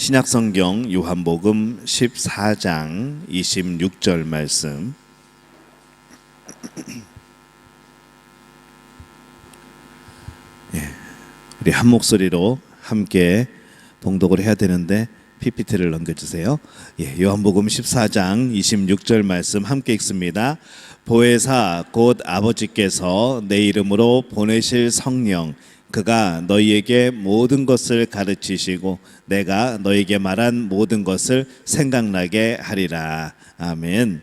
신약성경 요한복음 14장 26절 말씀. 우리 한 목소리로 함께 봉독을 해야 되는데 PPT를 넘겨주세요. 요한복음 14장 26절 말씀 함께 읽습니다. 보혜사 곧 아버지께서 내 이름으로 보내실 성령 그가 너희에게 모든 것을 가르치시고 내가 너희에게 말한 모든 것을 생각나게 하리라. 아멘.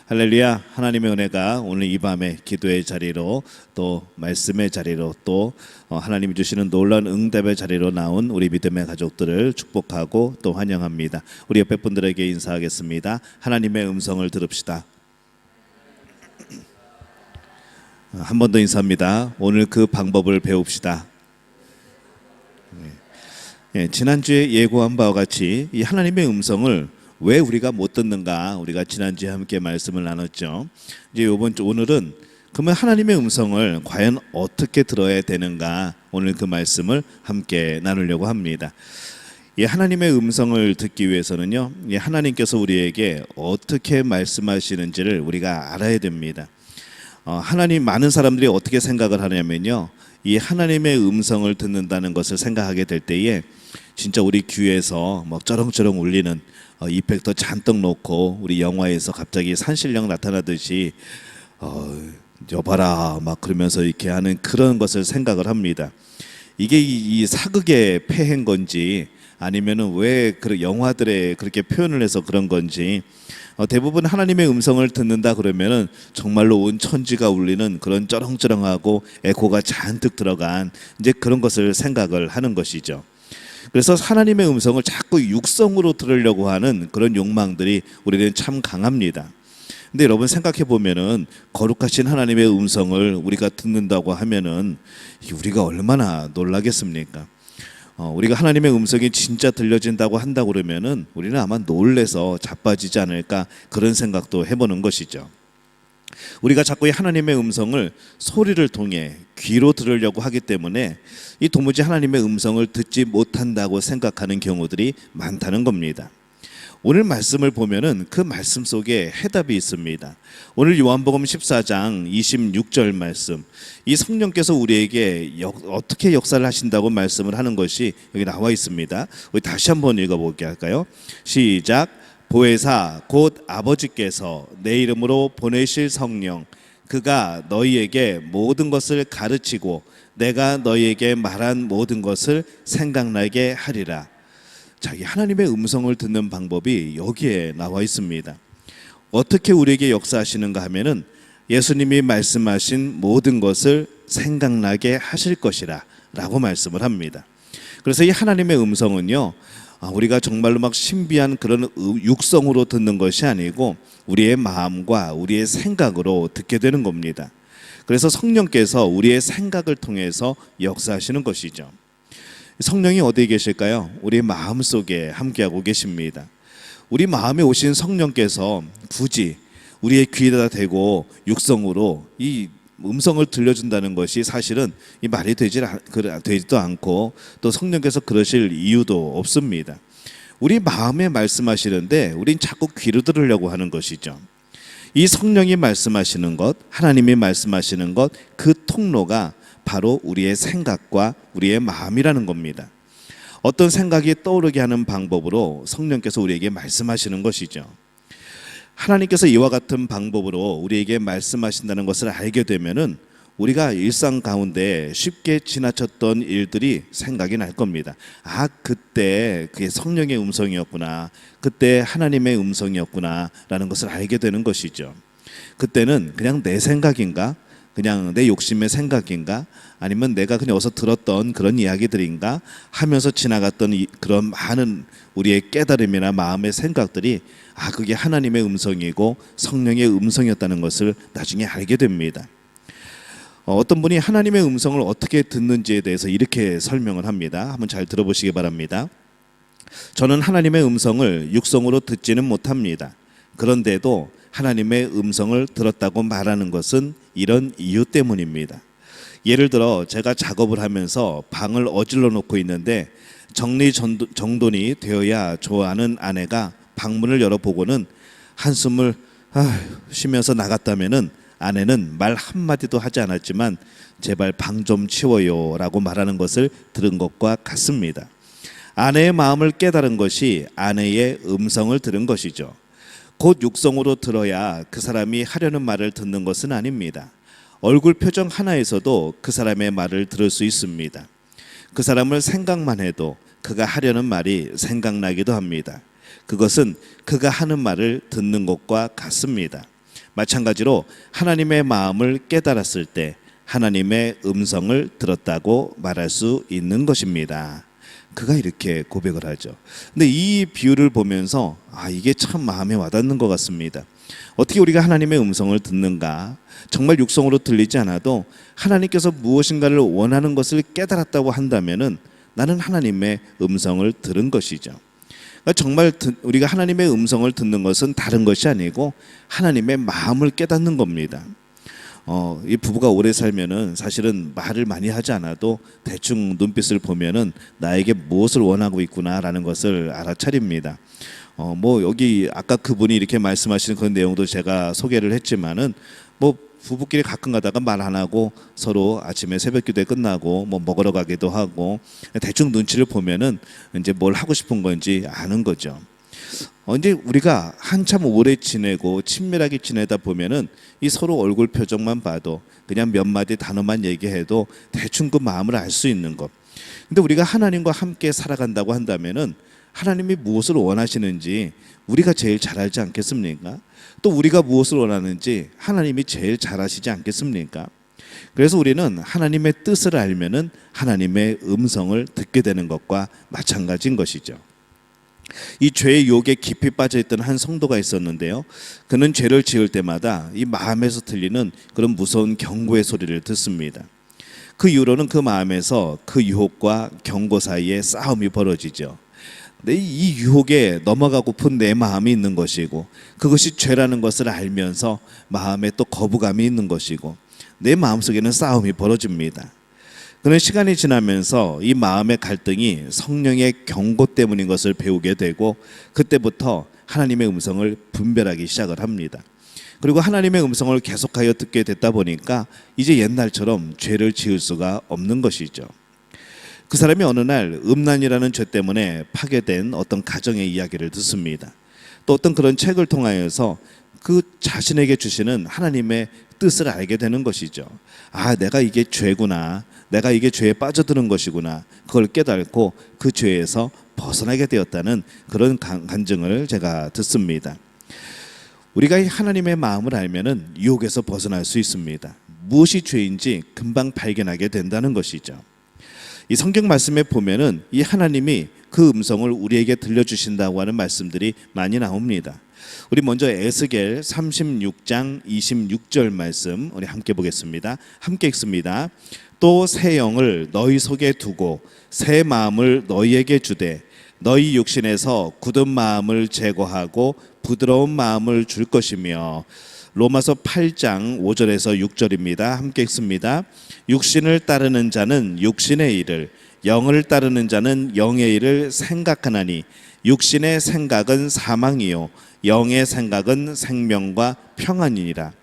할렐루야. 하나님의 은혜가 오늘 이 밤에 기도의 자리로 또 말씀의 자리로 또 하나님이 주시는 놀라운 응답의 자리로 나온 우리 믿음의 가족들을 축복하고 또 환영합니다. 우리 옆에 분들에게 인사하겠습니다. 하나님의 음성을 들읍시다. 한 번 더 인사합니다. 오늘 그 방법을 배웁시다. 지난주에 예고한 바와 같이 이 하나님의 음성을 왜 우리가 못 듣는가, 우리가 지난주에 함께 말씀을 나눴죠. 이제 오늘은 그러면 하나님의 음성을 과연 어떻게 들어야 되는가, 오늘 그 말씀을 함께 나누려고 합니다. 이 하나님의 음성을 듣기 위해서는요, 이 하나님께서 우리에게 어떻게 말씀하시는지를 우리가 알아야 됩니다. 하나님, 많은 사람들이 어떻게 생각을 하냐면요, 이 하나님의 음성을 듣는다는 것을 생각하게 될 때에 진짜 우리 귀에서 뭐 쩌렁쩌렁 울리는 이펙터 잔뜩 놓고 우리 영화에서 갑자기 산신령 나타나듯이 여봐라 막 그러면서 이렇게 하는 그런 것을 생각을 합니다. 이게 이 사극의 폐해인 건지 아니면은 왜 그 영화들에 그렇게 표현을 해서 그런 건지, 대부분 하나님의 음성을 듣는다 그러면은 정말로 온 천지가 울리는 그런 쩌렁쩌렁하고 에코가 잔뜩 들어간 이제 그런 것을 생각을 하는 것이죠. 그래서 하나님의 음성을 자꾸 육성으로 들으려고 하는 그런 욕망들이 우리는 참 강합니다. 근데 여러분 생각해 보면은 거룩하신 하나님의 음성을 우리가 듣는다고 하면은 우리가 얼마나 놀라겠습니까? 우리가 하나님의 음성이 진짜 들려진다고 한다 그러면은 우리는 아마 놀래서 자빠지지 않을까, 그런 생각도 해보는 것이죠. 우리가 자꾸 이 하나님의 음성을 소리를 통해 귀로 들으려고 하기 때문에 이 도무지 하나님의 음성을 듣지 못한다고 생각하는 경우들이 많다는 겁니다. 오늘 말씀을 보면은 그 말씀 속에 해답이 있습니다. 오늘 요한복음 14장 26절 말씀, 이 성령께서 우리에게 어떻게 역사를 하신다고 말씀을 하는 것이 여기 나와 있습니다. 우리 다시 한번 읽어볼게 할까요? 시작. 보혜사 곧 아버지께서 내 이름으로 보내실 성령 그가 너희에게 모든 것을 가르치고 내가 너희에게 말한 모든 것을 생각나게 하리라. 자, 이 하나님의 음성을 듣는 방법이 여기에 나와 있습니다. 어떻게 우리에게 역사하시는가 하면은 예수님이 말씀하신 모든 것을 생각나게 하실 것이라 라고 말씀을 합니다. 그래서 이 하나님의 음성은요, 우리가 정말로 막 신비한 그런 육성으로 듣는 것이 아니고 우리의 마음과 우리의 생각으로 듣게 되는 겁니다. 그래서 성령께서 우리의 생각을 통해서 역사하시는 것이죠. 성령이 어디에 계실까요? 우리 마음속에 함께하고 계십니다. 우리 마음에 오신 성령께서 굳이 우리의 귀에다 대고 육성으로 이 음성을 들려준다는 것이 사실은 이 말이 되지도 않고 또 성령께서 그러실 이유도 없습니다. 우리 마음에 말씀하시는데 우린 자꾸 귀로 들으려고 하는 것이죠. 이 성령이 말씀하시는 것, 하나님이 말씀하시는 것, 그 통로가 바로 우리의 생각과 우리의 마음이라는 겁니다. 어떤 생각이 떠오르게 하는 방법으로 성령께서 우리에게 말씀하시는 것이죠. 하나님께서 이와 같은 방법으로 우리에게 말씀하신다는 것을 알게 되면은 우리가 일상 가운데 쉽게 지나쳤던 일들이 생각이 날 겁니다. 그때 그게 성령의 음성이었구나, 그때 하나님의 음성이었구나 라는 것을 알게 되는 것이죠. 그때는 그냥 내 생각인가, 그냥 내 욕심의 생각인가, 아니면 내가 그냥 어디서 들었던 그런 이야기들인가 하면서 지나갔던 그런 많은 우리의 깨달음이나 마음의 생각들이 그게 하나님의 음성이고 성령의 음성이었다는 것을 나중에 알게 됩니다. 어떤 분이 하나님의 음성을 어떻게 듣는지에 대해서 이렇게 설명을 합니다. 한번 잘 들어보시기 바랍니다. 저는 하나님의 음성을 육성으로 듣지는 못합니다. 그런데도 하나님의 음성을 들었다고 말하는 것은 이런 이유 때문입니다. 예를 들어 제가 작업을 하면서 방을 어질러 놓고 있는데 정돈이 되어야 좋아하는 아내가 방문을 열어보고는 한숨을 쉬면서 나갔다면은 아내는 말 한마디도 하지 않았지만 제발 방 좀 치워요 라고 말하는 것을 들은 것과 같습니다. 아내의 마음을 깨달은 것이 아내의 음성을 들은 것이죠. 곧 육성으로 들어야 그 사람이 하려는 말을 듣는 것은 아닙니다. 얼굴 표정 하나에서도 그 사람의 말을 들을 수 있습니다. 그 사람을 생각만 해도 그가 하려는 말이 생각나기도 합니다. 그것은 그가 하는 말을 듣는 것과 같습니다. 마찬가지로 하나님의 마음을 깨달았을 때 하나님의 음성을 들었다고 말할 수 있는 것입니다. 그가 이렇게 고백을 하죠. 근데 이 비유를 보면서 이게 참 마음에 와닿는 것 같습니다. 어떻게 우리가 하나님의 음성을 듣는가? 정말 육성으로 들리지 않아도 하나님께서 무엇인가를 원하는 것을 깨달았다고 한다면은 나는 하나님의 음성을 들은 것이죠. 그러니까 정말 우리가 하나님의 음성을 듣는 것은 다른 것이 아니고 하나님의 마음을 깨닫는 겁니다. 이 부부가 오래 살면은 사실은 말을 많이 하지 않아도 대충 눈빛을 보면은 나에게 무엇을 원하고 있구나라는 것을 알아차립니다. 여기 아까 그분이 이렇게 말씀하시는 그런 내용도 제가 소개를 했지만은 부부끼리 가끔 가다가 말 안 하고 서로 아침에 새벽기도에 끝나고 먹으러 가기도 하고 대충 눈치를 보면은 이제 뭘 하고 싶은 건지 아는 거죠. 이제 우리가 한참 오래 지내고 친밀하게 지내다 보면은 이 서로 얼굴 표정만 봐도 그냥 몇 마디 단어만 얘기해도 대충 그 마음을 알 수 있는 것. 근데 우리가 하나님과 함께 살아간다고 한다면은 하나님이 무엇을 원하시는지 우리가 제일 잘 알지 않겠습니까? 또 우리가 무엇을 원하는지 하나님이 제일 잘 아시지 않겠습니까? 그래서 우리는 하나님의 뜻을 알면은 하나님의 음성을 듣게 되는 것과 마찬가지인 것이죠. 이 죄의 유혹에 깊이 빠져있던 한 성도가 있었는데요. 그는 죄를 지을 때마다 이 마음에서 들리는 그런 무서운 경고의 소리를 듣습니다. 그 이후로는 그 마음에서 그 유혹과 경고 사이에 싸움이 벌어지죠. 이 유혹에 넘어가고픈 내 마음이 있는 것이고 그것이 죄라는 것을 알면서 마음에 또 거부감이 있는 것이고 내 마음속에는 싸움이 벌어집니다. 그런 시간이 지나면서 이 마음의 갈등이 성령의 경고 때문인 것을 배우게 되고 그때부터 하나님의 음성을 분별하기 시작을 합니다. 그리고 하나님의 음성을 계속하여 듣게 됐다 보니까 이제 옛날처럼 죄를 지을 수가 없는 것이죠. 그 사람이 어느 날 음란이라는 죄 때문에 파괴된 어떤 가정의 이야기를 듣습니다. 또 어떤 그런 책을 통하여서 그 자신에게 주시는 하나님의 뜻을 알게 되는 것이죠. 내가 이게 죄구나. 내가 이게 죄에 빠져드는 것이구나. 그걸 깨닫고 그 죄에서 벗어나게 되었다는 그런 간증을 제가 듣습니다. 우리가 하나님의 마음을 알면은 유혹에서 벗어날 수 있습니다. 무엇이 죄인지 금방 발견하게 된다는 것이죠. 이 성경 말씀에 보면은 이 하나님이 그 음성을 우리에게 들려주신다고 하는 말씀들이 많이 나옵니다. 우리 먼저 에스겔 36장 26절 말씀 우리 함께 보겠습니다. 함께 읽습니다. 또 새 영을 너희 속에 두고 새 마음을 너희에게 주되 너희 육신에서 굳은 마음을 제거하고 부드러운 마음을 줄 것이며 로마서 8장 5절에서 6절입니다. 함께 읽습니다. 육신을 따르는 자는 육신의 일을 영을 따르는 자는 영의 일을 생각하나니 육신의 생각은 사망이요 영의 생각은 생명과 평안이니라.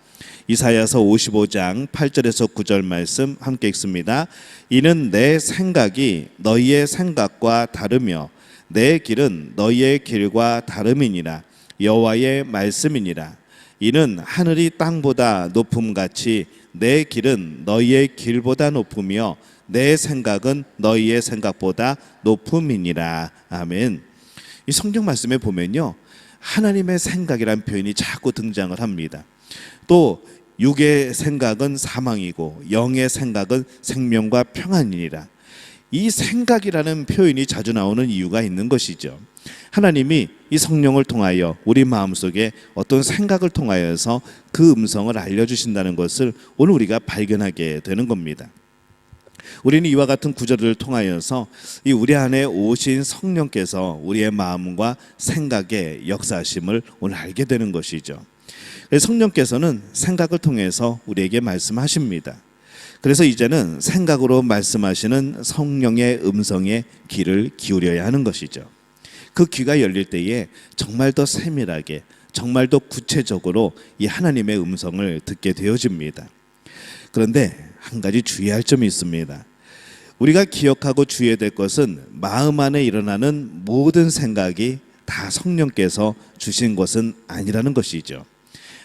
이사야서 55장 8절에서 9절 말씀 함께 읽습니다. 이는 내 생각이 너희의 생각과 다르며 내 길은 너희의 길과 다름이니라. 여호와의 말씀이니라. 이는 하늘이 땅보다 높음같이 내 길은 너희의 길보다 높으며 내 생각은 너희의 생각보다 높음이니라. 아멘. 이 성경 말씀에 보면요, 하나님의 생각이란 표현이 자꾸 등장을 합니다. 또 육의 생각은 사망이고 영의 생각은 생명과 평안이니라. 이 생각이라는 표현이 자주 나오는 이유가 있는 것이죠. 하나님이 이 성령을 통하여 우리 마음속에 어떤 생각을 통하여서 그 음성을 알려주신다는 것을 오늘 우리가 발견하게 되는 겁니다. 우리는 이와 같은 구절을 통하여서 이 우리 안에 오신 성령께서 우리의 마음과 생각의 역사하심을 오늘 알게 되는 것이죠. 성령께서는 생각을 통해서 우리에게 말씀하십니다. 그래서 이제는 생각으로 말씀하시는 성령의 음성에 귀를 기울여야 하는 것이죠. 그 귀가 열릴 때에 정말 더 세밀하게, 정말 더 구체적으로 이 하나님의 음성을 듣게 되어집니다. 그런데 한 가지 주의할 점이 있습니다. 우리가 기억하고 주의해야 될 것은 마음 안에 일어나는 모든 생각이 다 성령께서 주신 것은 아니라는 것이죠.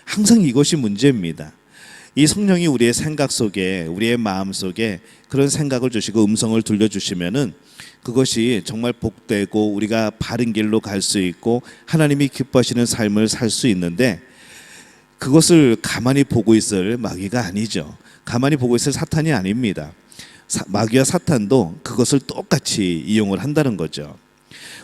항상 이것이 문제입니다. 이 성령이 우리의 생각 속에, 우리의 마음 속에 그런 생각을 주시고 음성을 들려주시면은 그것이 정말 복되고 우리가 바른 길로 갈 수 있고 하나님이 기뻐하시는 삶을 살 수 있는데, 그것을 가만히 보고 있을 마귀가 아니죠. 가만히 보고 있을 사탄이 아닙니다. 마귀와 사탄도 그것을 똑같이 이용을 한다는 거죠.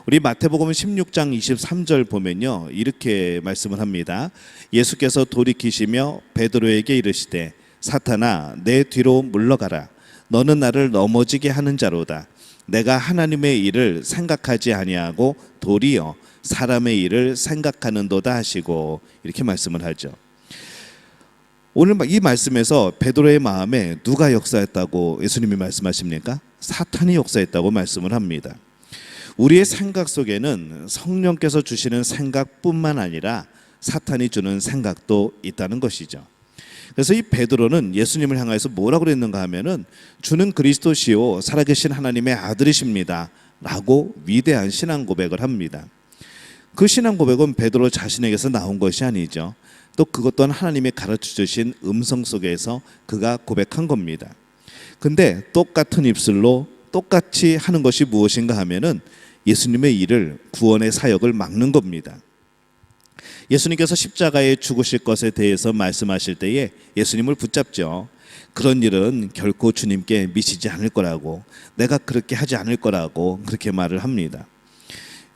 우리 마태복음 16장 23절 보면요, 이렇게 말씀을 합니다. 예수께서 돌이키시며 베드로에게 이르시되 사탄아 내 뒤로 물러가라. 너는 나를 넘어지게 하는 자로다. 내가 하나님의 일을 생각하지 아니하고 도리어 사람의 일을 생각하는도다 하시고, 이렇게 말씀을 하죠. 오늘 이 말씀에서 베드로의 마음에 누가 역사했다고 예수님이 말씀하십니까? 사탄이 역사했다고 말씀을 합니다. 우리의 생각 속에는 성령께서 주시는 생각뿐만 아니라 사탄이 주는 생각도 있다는 것이죠. 그래서 이 베드로는 예수님을 향해서 뭐라고 그랬는가 하면은 주는 그리스도시요 살아계신 하나님의 아들이십니다 라고 위대한 신앙 고백을 합니다. 그 신앙 고백은 베드로 자신에게서 나온 것이 아니죠. 또 그것 또한 하나님이 가르쳐 주신 음성 속에서 그가 고백한 겁니다. 근데 똑같은 입술로 똑같이 하는 것이 무엇인가 하면은 예수님의 일을, 구원의 사역을 막는 겁니다. 예수님께서 십자가에 죽으실 것에 대해서 말씀하실 때에 예수님을 붙잡죠. 그런 일은 결코 주님께 미치지 않을 거라고, 내가 그렇게 하지 않을 거라고 그렇게 말을 합니다.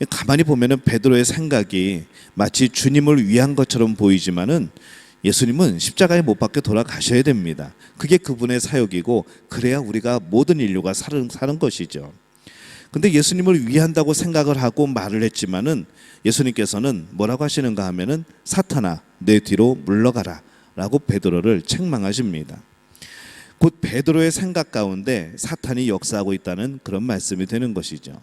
가만히 보면은 베드로의 생각이 마치 주님을 위한 것처럼 보이지만은 예수님은 십자가에 못 박혀 돌아가셔야 됩니다. 그게 그분의 사역이고, 그래야 우리가 모든 인류가 사는 것이죠. 근데 예수님을 위한다고 생각을 하고 말을 했지만은 예수님께서는 뭐라고 하시는가 하면은 사탄아 내 뒤로 물러가라 라고 베드로를 책망하십니다. 곧 베드로의 생각 가운데 사탄이 역사하고 있다는 그런 말씀이 되는 것이죠.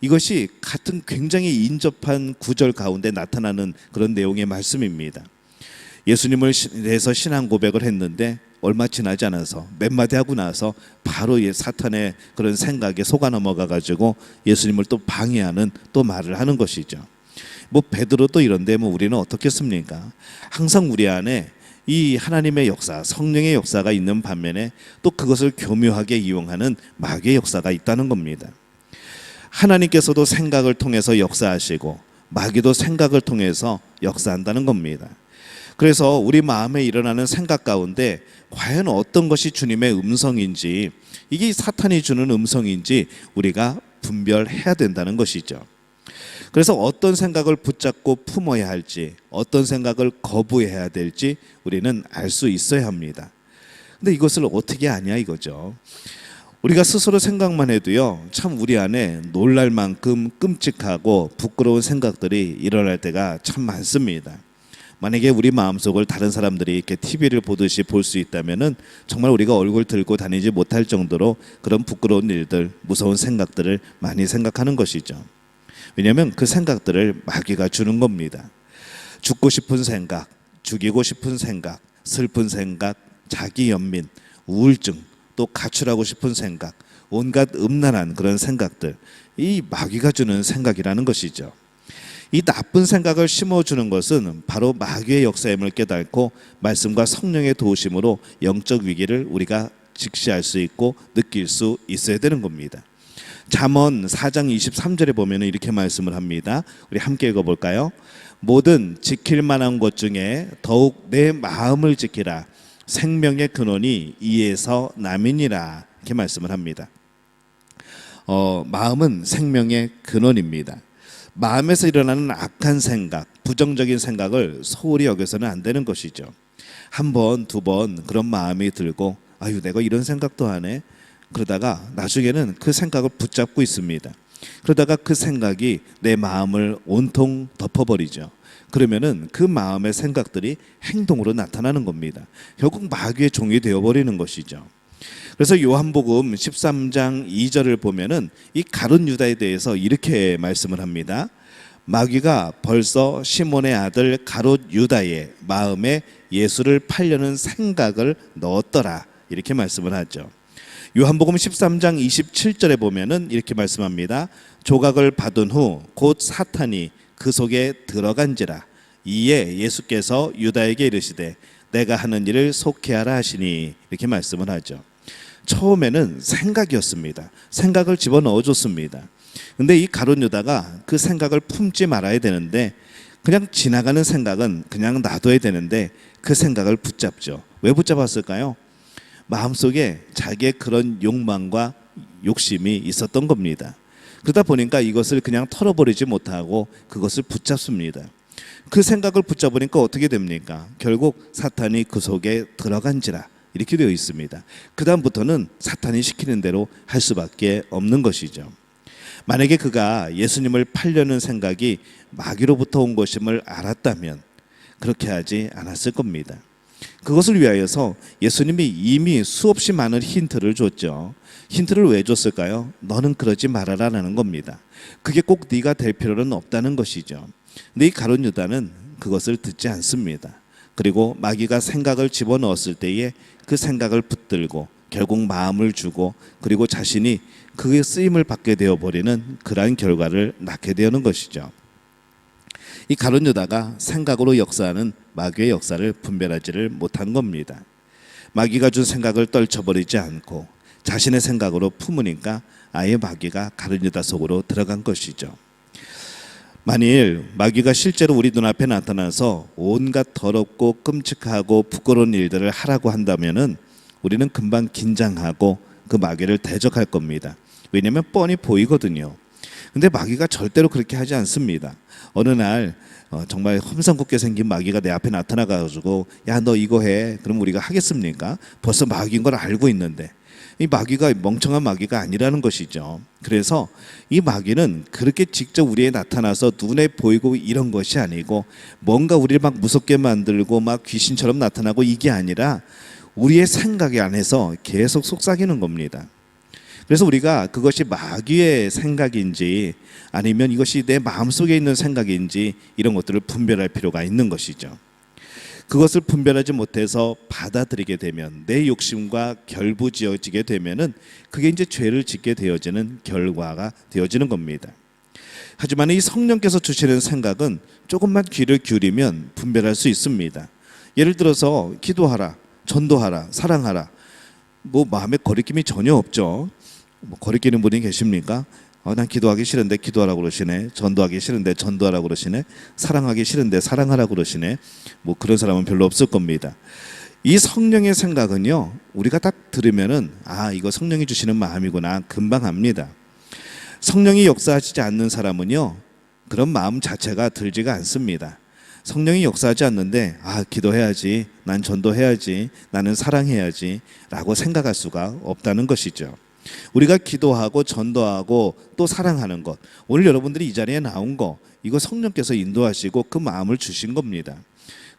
이것이 같은 굉장히 인접한 구절 가운데 나타나는 그런 내용의 말씀입니다. 예수님을 대해서 신앙 고백을 했는데 얼마 지나지 않아서 몇 마디 하고 나서 바로 사탄의 그런 생각에 속아 넘어가 가지고 예수님을 또 방해하는 또 말을 하는 것이죠. 뭐 베드로도 이런데 뭐 우리는 어떻겠습니까? 항상 우리 안에 이 하나님의 역사, 성령의 역사가 있는 반면에 또 그것을 교묘하게 이용하는 마귀의 역사가 있다는 겁니다. 하나님께서도 생각을 통해서 역사하시고 마귀도 생각을 통해서 역사한다는 겁니다. 그래서 우리 마음에 일어나는 생각 가운데 과연 어떤 것이 주님의 음성인지, 이게 사탄이 주는 음성인지 우리가 분별해야 된다는 것이죠. 그래서 어떤 생각을 붙잡고 품어야 할지, 어떤 생각을 거부해야 될지 우리는 알 수 있어야 합니다. 근데 이것을 어떻게 아냐 이거죠. 우리가 스스로 생각만 해도요, 참 우리 안에 놀랄 만큼 끔찍하고 부끄러운 생각들이 일어날 때가 참 많습니다. 만약에 우리 마음속을 다른 사람들이 이렇게 TV를 보듯이 볼 수 있다면은 정말 우리가 얼굴 들고 다니지 못할 정도로 그런 부끄러운 일들, 무서운 생각들을 많이 생각하는 것이죠. 왜냐하면 그 생각들을 마귀가 주는 겁니다. 죽고 싶은 생각, 죽이고 싶은 생각, 슬픈 생각, 자기 연민, 우울증, 또 가출하고 싶은 생각, 온갖 음란한 그런 생각들, 이 마귀가 주는 생각이라는 것이죠. 이 나쁜 생각을 심어주는 것은 바로 마귀의 역사임을 깨닫고 말씀과 성령의 도우심으로 영적 위기를 우리가 직시할 수 있고 느낄 수 있어야 되는 겁니다. 잠언 4장 23절에 보면 이렇게 말씀을 합니다. 우리 함께 읽어볼까요? 모든 지킬 만한 것 중에 더욱 내 마음을 지키라. 생명의 근원이 이에서 남이니라. 이렇게 말씀을 합니다. 마음은 생명의 근원입니다. 마음에서 일어나는 악한 생각, 부정적인 생각을 소홀히 여겨서는 안 되는 것이죠. 한 번, 두 번 그런 마음이 들고 아유 내가 이런 생각도 하네. 그러다가 나중에는 그 생각을 붙잡고 있습니다. 그러다가 그 생각이 내 마음을 온통 덮어버리죠. 그러면은 그 마음의 생각들이 행동으로 나타나는 겁니다. 결국 마귀의 종이 되어버리는 것이죠. 그래서 요한복음 13장 2절을 보면은 이 가룟 유다에 대해서 이렇게 말씀을 합니다. 마귀가 벌써 시몬의 아들 가룟 유다의 마음에 예수를 팔려는 생각을 넣었더라, 이렇게 말씀을 하죠. 요한복음 13장 27절에 보면은 이렇게 말씀합니다. 조각을 받은 후 곧 사탄이 그 속에 들어간지라. 이에 예수께서 유다에게 이르시되 내가 하는 일을 속히하라 하시니, 이렇게 말씀을 하죠. 처음에는 생각이었습니다. 생각을 집어넣어 줬습니다. 근데 이 가룟 유다가 그 생각을 품지 말아야 되는데, 그냥 지나가는 생각은 그냥 놔둬야 되는데 그 생각을 붙잡죠. 왜 붙잡았을까요? 마음속에 자기의 그런 욕망과 욕심이 있었던 겁니다. 그러다 보니까 이것을 그냥 털어버리지 못하고 그것을 붙잡습니다. 그 생각을 붙잡으니까 어떻게 됩니까? 결국 사탄이 그 속에 들어간지라, 이렇게 되어 있습니다. 그 다음부터는 사탄이 시키는 대로 할 수밖에 없는 것이죠. 만약에 그가 예수님을 팔려는 생각이 마귀로부터 온 것임을 알았다면 그렇게 하지 않았을 겁니다. 그것을 위하여서 예수님이 이미 수없이 많은 힌트를 줬죠. 힌트를 왜 줬을까요? 너는 그러지 말아라라는 겁니다. 그게 꼭 네가 될 필요는 없다는 것이죠. 근데 이 가룟 유다는 그것을 듣지 않습니다. 그리고 마귀가 생각을 집어넣었을 때에 그 생각을 붙들고 결국 마음을 주고 그리고 자신이 그의 쓰임을 받게 되어버리는 그러한 결과를 낳게 되는 것이죠. 이 가룟 유다가 생각으로 역사하는 마귀의 역사를 분별하지를 못한 겁니다. 마귀가 준 생각을 떨쳐버리지 않고 자신의 생각으로 품으니까 아예 마귀가 가룟 유다 속으로 들어간 것이죠. 만일 마귀가 실제로 우리 눈앞에 나타나서 온갖 더럽고 끔찍하고 부끄러운 일들을 하라고 한다면은 우리는 금방 긴장하고 그 마귀를 대적할 겁니다. 왜냐하면 뻔히 보이거든요. 근데 마귀가 절대로 그렇게 하지 않습니다. 어느 날 정말 험상궂게 생긴 마귀가 내 앞에 나타나가지고 야, 너 이거 해. 그럼 우리가 하겠습니까? 벌써 마귀인 걸 알고 있는데. 이 마귀가 멍청한 마귀가 아니라는 것이죠. 그래서 이 마귀는 그렇게 직접 우리에 나타나서 눈에 보이고 이런 것이 아니고 뭔가 우리를 막 무섭게 만들고 막 귀신처럼 나타나고 이게 아니라 우리의 생각이 안에서 계속 속삭이는 겁니다. 그래서 우리가 그것이 마귀의 생각인지 아니면 이것이 내 마음속에 있는 생각인지 이런 것들을 분별할 필요가 있는 것이죠. 그것을 분별하지 못해서 받아들이게 되면 내 욕심과 결부지어지게 되면은 그게 이제 죄를 짓게 되어지는 결과가 되어지는 겁니다. 하지만 이 성령께서 주시는 생각은 조금만 귀를 기울이면 분별할 수 있습니다. 예를 들어서 기도하라, 전도하라, 사랑하라. 뭐 마음에 거리낌이 전혀 없죠. 뭐 거리끼는 분이 계십니까? 난 기도하기 싫은데 기도하라고 그러시네. 전도하기 싫은데 전도하라고 그러시네. 사랑하기 싫은데 사랑하라고 그러시네. 뭐 그런 사람은 별로 없을 겁니다. 이 성령의 생각은요, 우리가 딱 들으면은 이거 성령이 주시는 마음이구나 금방 압니다. 성령이 역사하시지 않는 사람은요, 그런 마음 자체가 들지가 않습니다. 성령이 역사하지 않는데 기도해야지, 난 전도해야지, 나는 사랑해야지 라고 생각할 수가 없다는 것이죠. 우리가 기도하고 전도하고 또 사랑하는 것, 오늘 여러분들이 이 자리에 나온 거, 이거 성령께서 인도하시고 그 마음을 주신 겁니다.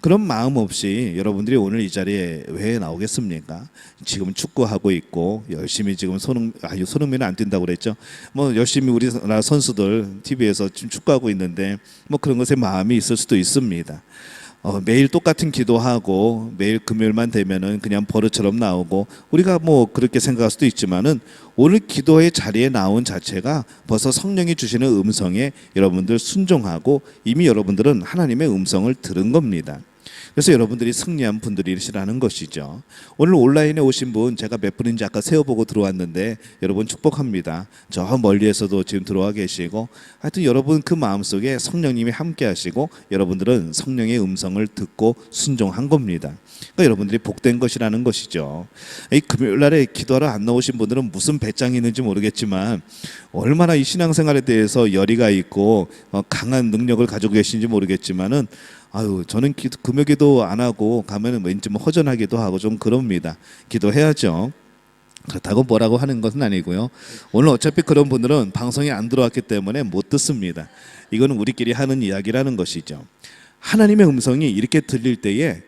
그런 마음 없이 여러분들이 오늘 이 자리에 왜 나오겠습니까? 지금 축구하고 있고 열심히 지금 손흥민은 안 뛴다고 그랬죠. 뭐 열심히 우리나라 선수들 TV에서 지금 축구하고 있는데 뭐 그런 것에 마음이 있을 수도 있습니다. 매일 똑같은 기도하고 매일 금요일만 되면은 그냥 버릇처럼 나오고 우리가 뭐 그렇게 생각할 수도 있지만은 오늘 기도의 자리에 나온 자체가 벌써 성령이 주시는 음성에 여러분들 순종하고 이미 여러분들은 하나님의 음성을 들은 겁니다. 그래서 여러분들이 승리한 분들이시라는 것이죠. 오늘 온라인에 오신 분 제가 몇 분인지 아까 세어보고 들어왔는데 여러분 축복합니다. 저 멀리에서도 지금 들어와 계시고 하여튼 여러분 그 마음속에 성령님이 함께 하시고 여러분들은 성령의 음성을 듣고 순종한 겁니다. 그러니까 여러분들이 복된 것이라는 것이죠. 이 금요일날에 기도하러 안 나오신 분들은 무슨 배짱이 있는지 모르겠지만 얼마나 이 신앙생활에 대해서 열의가 있고 강한 능력을 가지고 계신지 모르겠지만은 저는 금요기도 안 하고 가면은 왠지 뭐 허전하기도 하고 좀 그럽니다. 기도해야죠. 그렇다고 뭐라고 하는 것은 아니고요. 오늘 어차피 그런 분들은 방송에 안 들어왔기 때문에 못 듣습니다. 이거는 우리끼리 하는 이야기라는 것이죠. 하나님의 음성이 이렇게 들릴 때에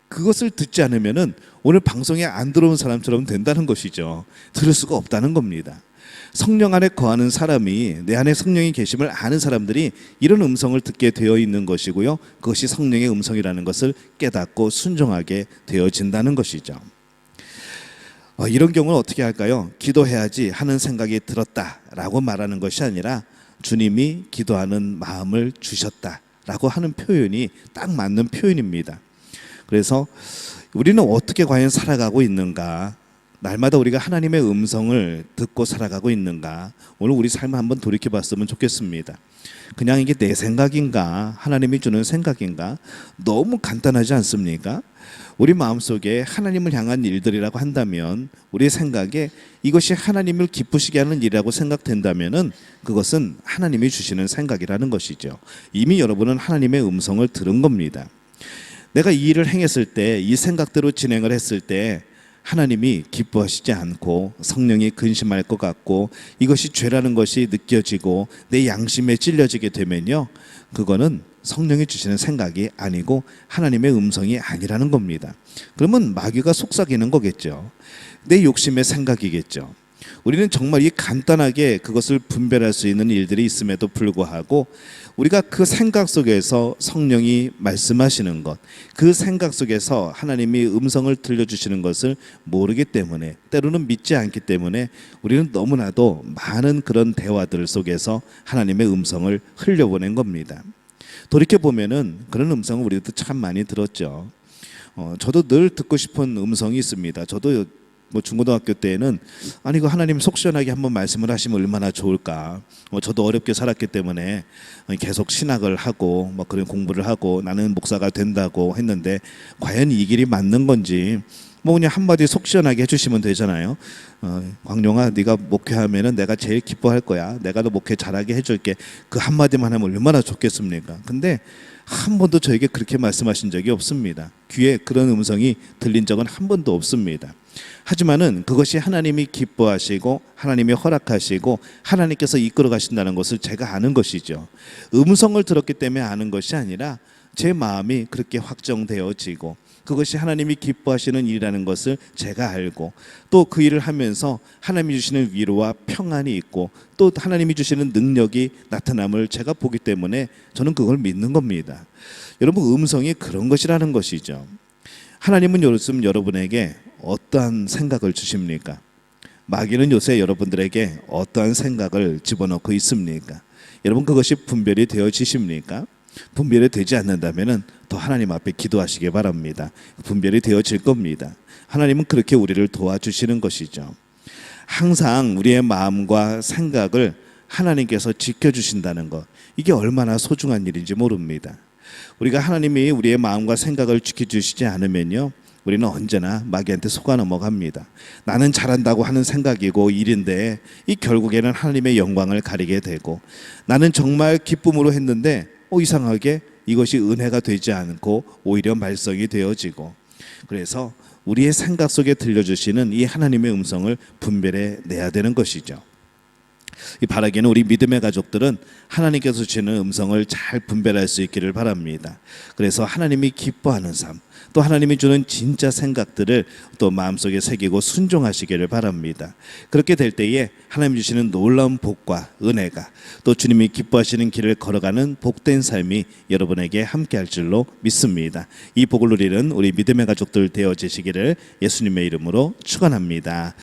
그것을 듣지 않으면은 오늘 방송에 안 들어온 사람처럼 된다는 것이죠. 들을 수가 없다는 겁니다. 성령 안에 거하는 사람이, 내 안에 성령이 계심을 아는 사람들이 이런 음성을 듣게 되어 있는 것이고요. 그것이 성령의 음성이라는 것을 깨닫고 순종하게 되어진다는 것이죠. 이런 경우는 어떻게 할까요? 기도해야지 하는 생각이 들었다라고 말하는 것이 아니라 주님이 기도하는 마음을 주셨다라고 하는 표현이 딱 맞는 표현입니다. 그래서 우리는 어떻게 과연 살아가고 있는가? 날마다 우리가 하나님의 음성을 듣고 살아가고 있는가? 오늘 우리 삶을 한번 돌이켜 봤으면 좋겠습니다. 그냥 이게 내 생각인가? 하나님이 주는 생각인가? 너무 간단하지 않습니까? 우리 마음속에 하나님을 향한 일들이라고 한다면, 우리의 생각에 이것이 하나님을 기쁘시게 하는 일이라고 생각된다면은 그것은 하나님이 주시는 생각이라는 것이죠. 이미 여러분은 하나님의 음성을 들은 겁니다. 내가 이 일을 행했을 때, 이 생각대로 진행을 했을 때 하나님이 기뻐하시지 않고 성령이 근심할 것 같고 이것이 죄라는 것이 느껴지고 내 양심에 찔려지게 되면요, 그거는 성령이 주시는 생각이 아니고 하나님의 음성이 아니라는 겁니다. 그러면 마귀가 속삭이는 거겠죠. 내 욕심의 생각이겠죠. 우리는 정말 이 간단하게 그것을 분별할 수 있는 일들이 있음에도 불구하고 우리가 그 생각 속에서 성령이 말씀하시는 것, 그 생각 속에서 하나님이 음성을 들려주시는 것을 모르기 때문에, 때로는 믿지 않기 때문에 우리는 너무나도 많은 그런 대화들 속에서 하나님의 음성을 흘려보낸 겁니다. 돌이켜보면은 그런 음성을 우리도 참 많이 들었죠. 저도 늘 듣고 싶은 음성이 있습니다. 저도 중고등학교 때에는 아니 그 하나님 속 시원하게 한번 말씀을 하시면 얼마나 좋을까. 저도 어렵게 살았기 때문에 계속 신학을 하고 그런 공부를 하고 나는 목사가 된다고 했는데 과연 이 길이 맞는 건지 그냥 한마디 속 시원하게 해주시면 되잖아요. 광룡아, 네가 목회하면은 내가 제일 기뻐할 거야. 내가 너 목회 잘하게 해줄게. 그 한마디만 하면 얼마나 좋겠습니까? 근데 한 번도 저에게 그렇게 말씀하신 적이 없습니다. 귀에 그런 음성이 들린 적은 한 번도 없습니다. 하지만은 그것이 하나님이 기뻐하시고 하나님이 허락하시고 하나님께서 이끌어 가신다는 것을 제가 아는 것이죠. 음성을 들었기 때문에 아는 것이 아니라 제 마음이 그렇게 확정되어지고 그것이 하나님이 기뻐하시는 일이라는 것을 제가 알고 또 그 일을 하면서 하나님이 주시는 위로와 평안이 있고 또 하나님이 주시는 능력이 나타남을 제가 보기 때문에 저는 그걸 믿는 겁니다. 여러분, 음성이 그런 것이라는 것이죠. 하나님은 요즘 여러분에게 어떠한 생각을 주십니까? 마귀는 요새 여러분들에게 어떠한 생각을 집어넣고 있습니까? 여러분, 그것이 분별이 되어지십니까? 분별이 되지 않는다면 더 하나님 앞에 기도하시기 바랍니다. 분별이 되어질 겁니다. 하나님은 그렇게 우리를 도와주시는 것이죠. 항상 우리의 마음과 생각을 하나님께서 지켜주신다는 것, 이게 얼마나 소중한 일인지 모릅니다. 우리가 하나님이 우리의 마음과 생각을 지켜주시지 않으면요, 우리는 언제나 마귀한테 속아 넘어갑니다. 나는 잘한다고 하는 생각이고 일인데 이 결국에는 하나님의 영광을 가리게 되고 나는 정말 기쁨으로 했는데 이상하게 이것이 은혜가 되지 않고 오히려 말썽이 되어지고, 그래서 우리의 생각 속에 들려주시는 이 하나님의 음성을 분별해 내야 되는 것이죠. 이 바라기는 우리 믿음의 가족들은 하나님께서 주시는 음성을 잘 분별할 수 있기를 바랍니다. 그래서 하나님이 기뻐하는 삶, 또 하나님이 주는 진짜 생각들을 또 마음속에 새기고 순종하시기를 바랍니다. 그렇게 될 때에 하나님 주시는 놀라운 복과 은혜가 또 주님이 기뻐하시는 길을 걸어가는 복된 삶이 여러분에게 함께할 줄로 믿습니다. 이 복을 누리는 우리 믿음의 가족들 되어지시기를 예수님의 이름으로 축원합니다.